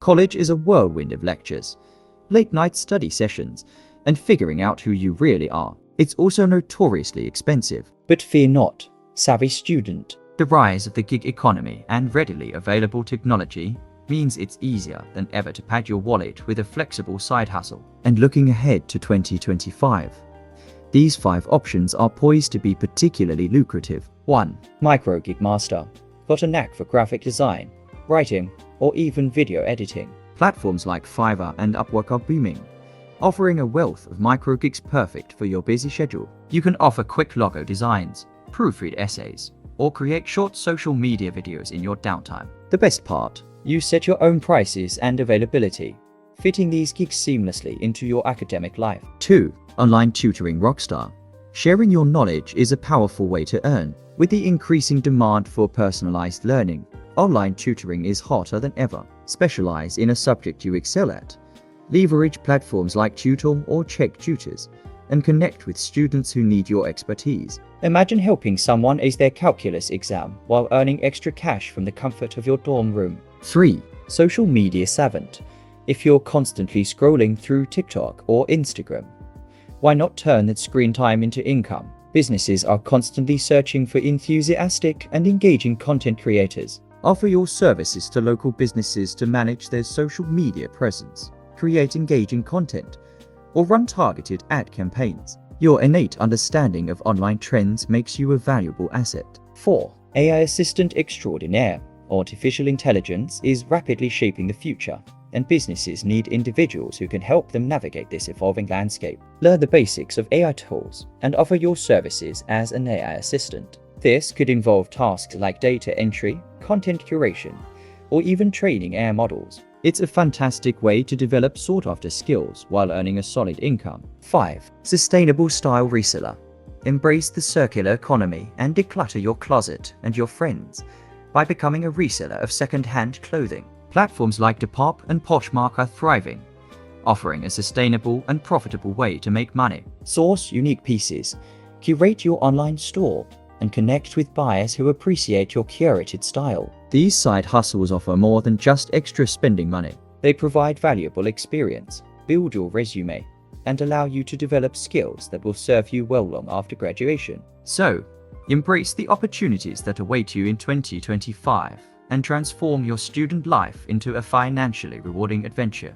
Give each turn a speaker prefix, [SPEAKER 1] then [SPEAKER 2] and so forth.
[SPEAKER 1] College is a whirlwind of lectures, late-night study sessions, and figuring out who you really are. It's also notoriously expensive. But fear not, savvy student. The rise of the gig economy and readily available technology means it's easier than ever to pad your wallet with a flexible side hustle. And looking ahead to 2025, these 5 options are poised to be particularly lucrative. 1. Micro gig master. Got a knack for graphic design, writing, or even video editing? Platforms like Fiverr and Upwork are booming, offering a wealth of micro gigs perfect for your busy schedule. You can offer quick logo designs, proofread essays, or create short social media videos in your downtime. The best part, you set your own prices and availability, fitting these gigs seamlessly into your academic life. 2. Online tutoring rockstar. Sharing your knowledge is a powerful way to earn. With the increasing demand for personalized learning, online tutoring is hotter than ever. Specialize in a subject you excel at. Leverage platforms like Tutor or Check Tutors and connect with students who need your expertise. Imagine helping someone ace their calculus exam while earning extra cash from the comfort of your dorm room. 3. Social media savant. If you're constantly scrolling through TikTok or Instagram, why not turn that screen time into income? Businesses are constantly searching for enthusiastic and engaging content creators. Offer your services to local businesses to manage their social media presence, create engaging content, or run targeted ad campaigns. Your innate understanding of online trends makes you a valuable asset. 4. AI assistant extraordinaire. Artificial intelligence is rapidly shaping the future, and businesses need individuals who can help them navigate this evolving landscape. Learn the basics of AI tools and offer your services as an AI assistant. This could involve tasks like data entry, content curation, or even training AI models. It's a fantastic way to develop sought-after skills while earning a solid income. 5. Sustainable style reseller. Embrace the circular economy and declutter your closet and your friends by becoming a reseller of second-hand clothing. Platforms like Depop and Poshmark are thriving, offering a sustainable and profitable way to make money. Source unique pieces, curate your online store, and connect with buyers who appreciate your curated style. These side hustles offer more than just extra spending money. They provide valuable experience, build your resume, and allow you to develop skills that will serve you well long after graduation. So, embrace the opportunities that await you in 2025 and transform your student life into a financially rewarding adventure.